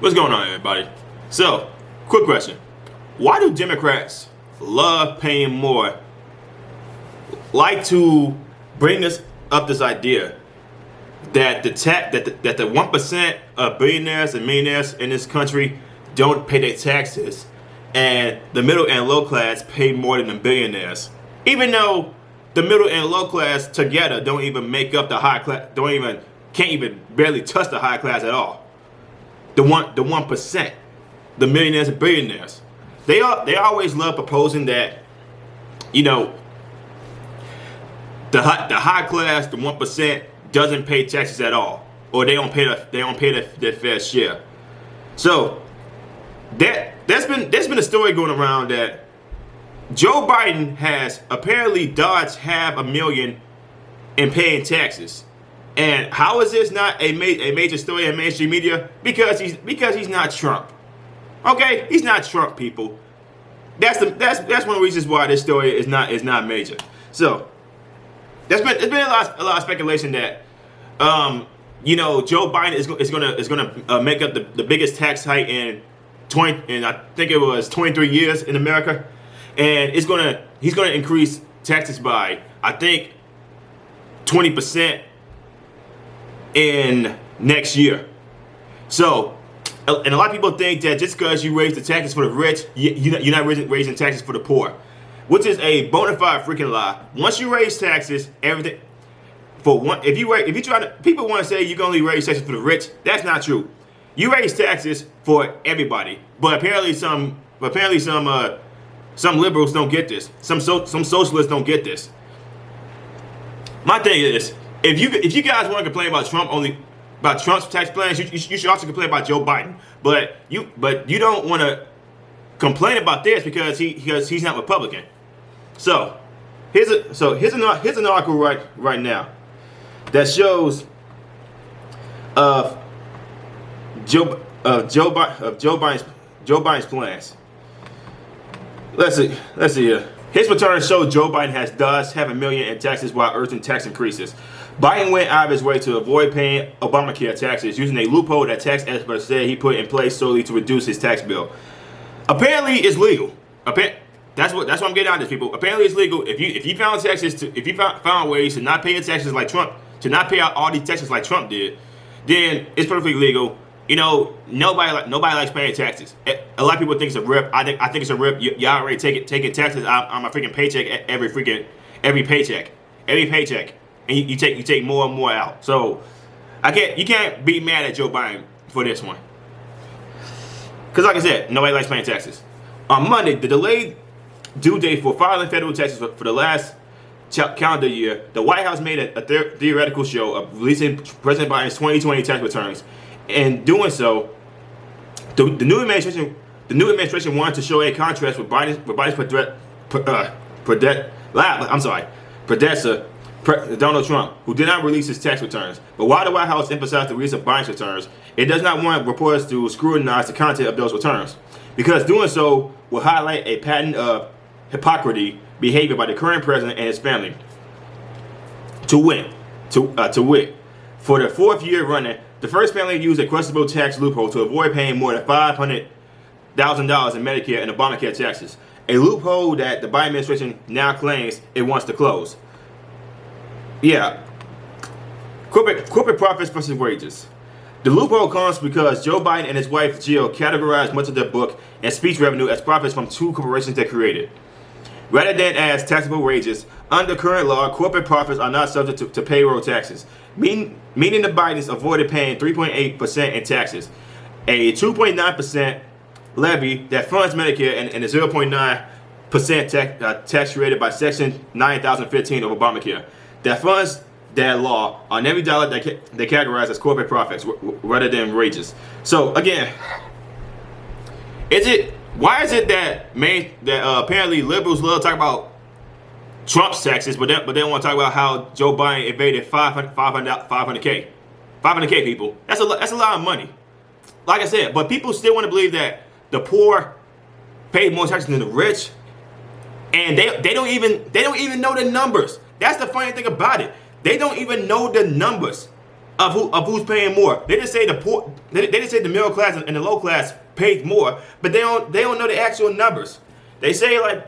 What's going on, everybody? So, quick question. Why do Democrats love paying more, like to bring us up this idea that the 1% of billionaires and millionaires in this country don't pay their taxes, and the middle and low class pay more than the billionaires, even though the middle and low class together don't even make up the high class, can't even barely touch the high class at all. The 1%, the millionaires and billionaires, they always love proposing that, you know, the high class, the 1%, doesn't pay taxes at all, or they don't pay their fair share. So there's been a story going around that Joe Biden has apparently dodged $500,000 in paying taxes. And how is this not a major story in mainstream media? Because he's not Trump. Okay, he's not Trump, people. That's one of the reasons why this story is not major. So there's been a lot of speculation that Joe Biden is gonna make up the biggest tax hike in I think it was 23 years in America, and he's gonna increase taxes by, I think, 20% in next year. So, and a lot of people think that just because you raise the taxes for the rich, you're not raising taxes for the poor, which is a bona fide freaking lie. Once you raise taxes, everything for one. People want to say you can only raise taxes for the rich. That's not true. You raise taxes for everybody, but apparently some liberals don't get this. Some socialists don't get this. My thing is, if you guys want to complain about Trump's tax plans, you should also complain about Joe Biden. But you don't want to complain about this because he's not Republican. So here's an article right now that shows Joe Biden's plans. Let's see here. His returns show Joe Biden has dodged $500,000 in taxes while urging tax increases. Biden went out of his way to avoid paying Obamacare taxes using a loophole that tax experts said he put in place solely to reduce his tax bill. Apparently, it's legal. That's what I'm getting out of this, people. Apparently, it's legal. If you found ways to not pay your taxes like Trump, to not pay out all these taxes like Trump did, then it's perfectly legal. You know, nobody likes paying taxes. A lot of people think it's a rip. I think it's a rip. Y'all already taking taxes on my freaking paycheck every paycheck, and you take more and more out. So you can't be mad at Joe Biden for this one, because like I said, nobody likes paying taxes. On Monday, the delayed due date for filing federal taxes for the last calendar year, the White House made a theoretical show of releasing President Biden's 2020 tax returns. In doing so, the new administration wanted to show a contrast with Biden's predecessor, Donald Trump, who did not release his tax returns. But while the White House emphasized the release of Biden's returns, it does not want reporters to scrutinize the content of those returns, because doing so will highlight a pattern of hypocrisy behavior by the current president and his family. To wit, for the fourth year running, the first family used a questionable tax loophole to avoid paying more than $500,000 in Medicare and Obamacare taxes, a loophole that the Biden administration now claims it wants to close. Yeah, corporate profits versus wages. The loophole comes because Joe Biden and his wife Jill categorized much of their book and speech revenue as profits from two corporations they created, rather than as taxable wages. Under current law, corporate profits are not subject to payroll taxes, meaning the Bidens avoided paying 3.8% in taxes, a 2.9% levy that funds Medicare, and a 0.9% tax created by Section 9015 of Obamacare that funds that law on every dollar they categorize as corporate profits rather than wages. So again, why is it that apparently liberals love to talk about Trump's taxes, but they don't want to talk about how Joe Biden evaded 500K people? That's a lot of money. Like I said, but people still want to believe that the poor pay more taxes than the rich, and they don't even know the numbers. That's the funny thing about it. They don't even know the numbers. of who's paying more. They just say the poor. They just say the middle class and the low class pays more, but they don't know the actual numbers. They say like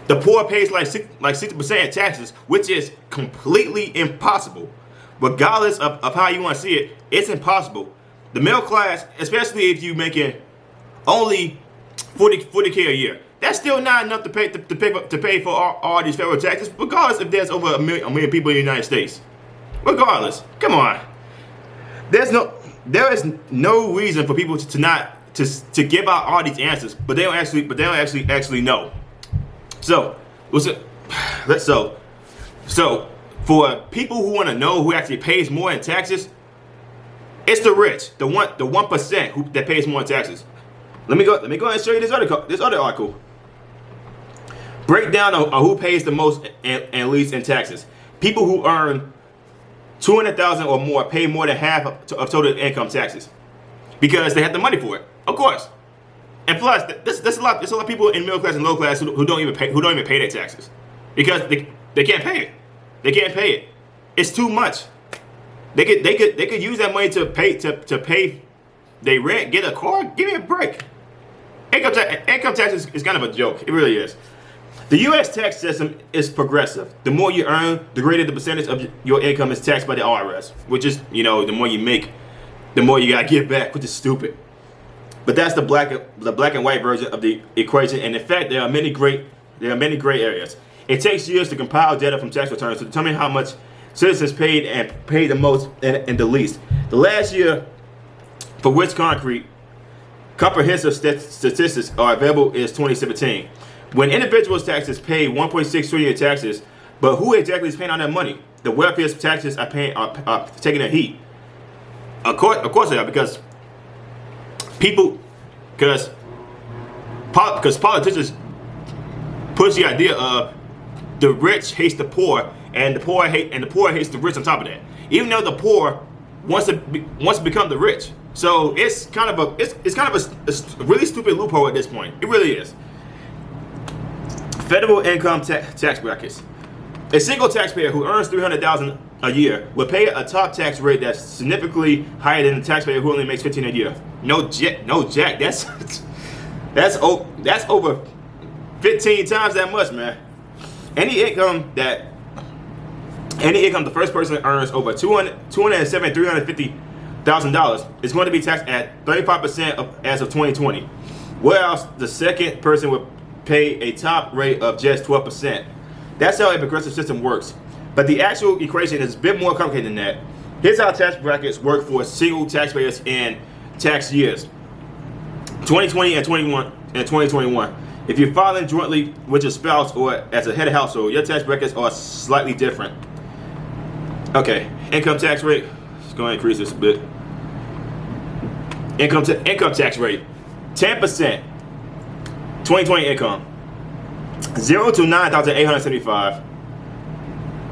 the poor pays like 60% in taxes, which is completely impossible. Regardless of how you want to see it, it's impossible. The middle class, especially if you're making only 40K a year, that's still not enough to pay for all these federal taxes, regardless if there's over a million people in the United States. Regardless, come on. There is no reason for people to give out all these answers, but they don't actually know. So for people who want to know who actually pays more in taxes, it's the rich, the 1% that pays more in taxes. Let me go ahead and show you this other article. Breakdown of who pays the most and least in taxes. People who earn $200,000 or more pay more than half of total income taxes because they have the money for it, of course. And plus, there's a lot of people in middle class and low class who don't even pay their taxes because they can't pay it. They can't pay it. It's too much. They could use that money to pay their rent, get a car. Give me a break. Income tax is kind of a joke. It really is. The U.S. tax system is progressive. The more you earn, the greater the percentage of your income is taxed by the IRS, which is, the more you make, the more you gotta give back, which is stupid. But that's the black and white version of the equation. And in fact, there are many gray areas. It takes years to compile data from tax returns to determine how much citizens paid the most and the least. The last year for which comprehensive statistics are available is 2017. When individuals' taxes pay 1.6 trillion in taxes, but who exactly is paying all that money? The wealthiest taxes are taking a heat. Of course they are, because politicians push the idea of the rich hates the poor, and the poor hates the rich on top of that. Even though the poor wants to become the rich, so it's kind of a really stupid loophole at this point. It really is. Federal income tax brackets. A single taxpayer who earns $300,000 a year will pay a top tax rate that's significantly higher than the taxpayer who only makes $15,000 a year. No jack. That's over 15 times that much, man. Any income the first person earns over $350,000 is going to be taxed at 35% as of 2020. Whereas the second person would pay a top rate of just 12%. That's how a progressive system works. But the actual equation is a bit more complicated than that. Here's how tax brackets work for single taxpayers in tax years 2020 and 2021. If you're filing jointly with your spouse or as a head of household, your tax brackets are slightly different. Okay, income tax rate. Let's go ahead and increase this a bit. Income tax rate, 10%. 2020 income, 0 to 9,875.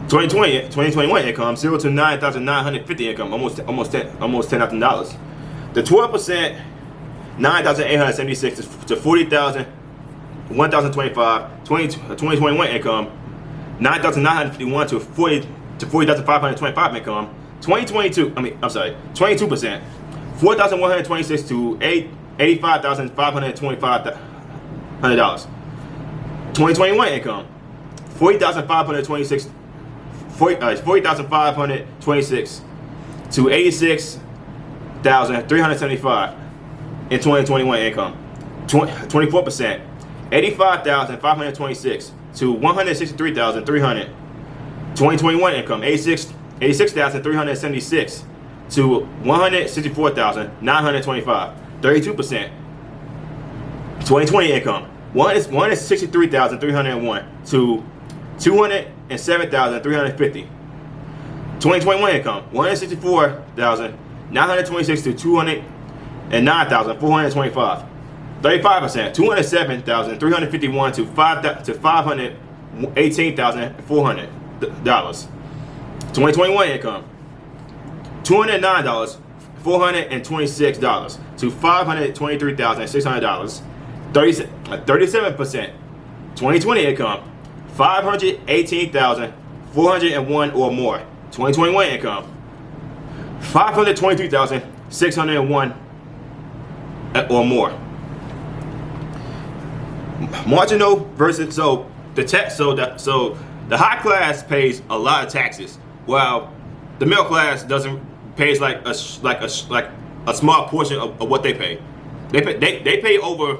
2021 income, 0 to 9,950 income, almost $10,000. The 12%, 9,876 to 40,000, 1,025. 2021 income, 9,951 to 40,525 income. 22%, 4,126 to $85,525. $2021 income, 40,526 to 86,375 in 2021 income. 24%, 85,526 to 163,300. 2021 income, 86,376 to 164,925. 32%. 2020 income, 163,301 to 207,350. 2021 income, 164,926 to 209,425. 35%, 207,351 to $518,400. 2021 income, $209,426 to $523,600. 37%. 2020 income, $518,401 or more. 2021 income, 523,601 or more. Marginal versus the high class pays a lot of taxes, while the middle class pays like a small portion of what they pay. They pay over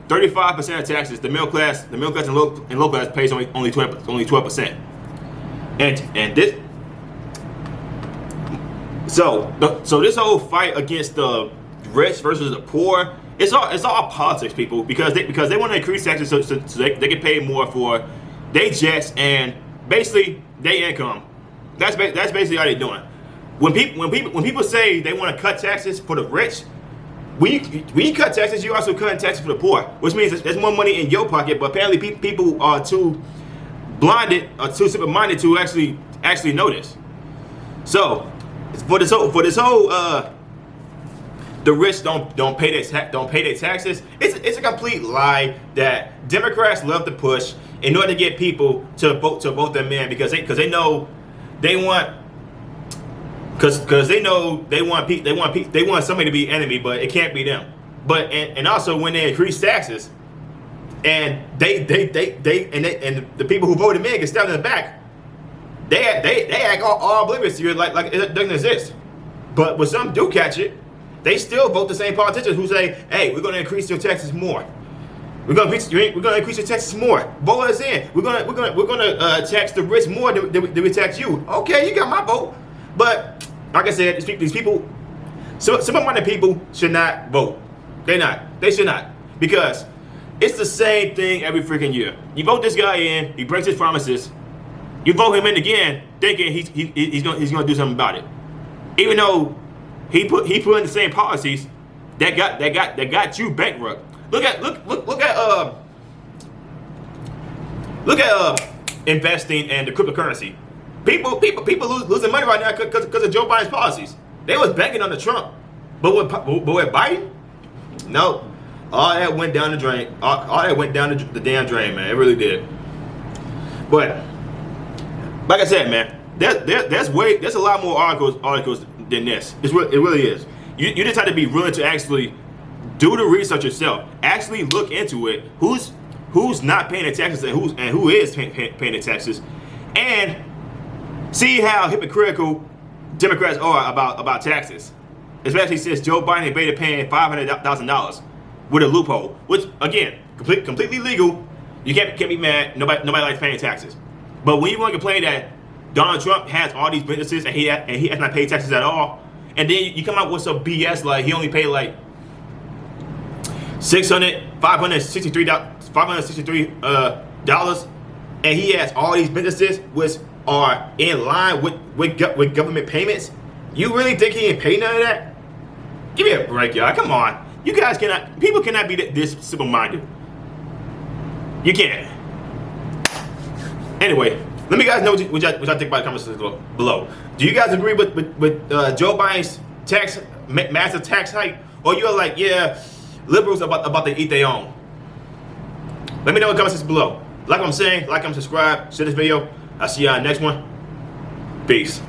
35% of taxes. The middle class and low class pays only 12%. And this so this whole fight against the rich versus the poor, it's all politics, people, because they want to increase taxes so they can pay more for their jets and basically their income. That's basically how they're doing. When people say they want to cut taxes for the rich, when you cut taxes, you also cut taxes for the poor, which means there's more money in your pocket. But apparently, people are too blinded or too simple-minded to actually notice. So, for this whole the rich don't pay their taxes. It's a complete lie that Democrats love to push in order to get people to vote them in because they know they want. Because they know they want somebody to be enemy, but it can't be them. But and also when they increase taxes, and and the people who voted them in get stabbed in the back, they act all oblivious to it like it doesn't exist. But when some do catch it, they still vote the same politicians who say, "Hey, we're going to increase your taxes more. We're going to increase your taxes more. Vote us in. We're going to tax the rich more than we tax you." Okay, you got my vote, but. Like I said, these people, simple-minded people should not vote. They should not. Because it's the same thing every freaking year. You vote this guy in, he breaks his promises. You vote him in again, thinking he's gonna do something about it. Even though he put in the same policies that got you bankrupt. Look at investing and the cryptocurrency. People losing money right now because of Joe Biden's policies. They was banking on the Trump, but with Biden, no, all that went down the drain. All that went down the damn drain, man. It really did. But like I said, man, there's a lot more articles than this. It really is. You just have to be willing to actually do the research yourself. Actually look into it. Who's not paying the taxes and who is paying the taxes, and see how hypocritical Democrats are about taxes, especially since Joe Biden debated paying $500,000 with a loophole, which again, completely legal. You can't be mad. Nobody likes paying taxes. But when you want to complain that Donald Trump has all these businesses and he has not paid taxes at all, and then you come out with some BS like he only paid like $563 and he has all these businesses which are in line with government payments. You really think he ain't pay none of that? Give me a break, y'all. Come on. You guys people cannot be this simple-minded. You can't. Anyway, let me guys know what y'all think about the comments below. Do you guys agree with Joe Biden's massive tax hike? Or you're like, yeah, liberals about to eat their own? Let me know in the comments below. Like I'm saying, like and subscribe, share this video. I'll see y'all in the next one. Peace.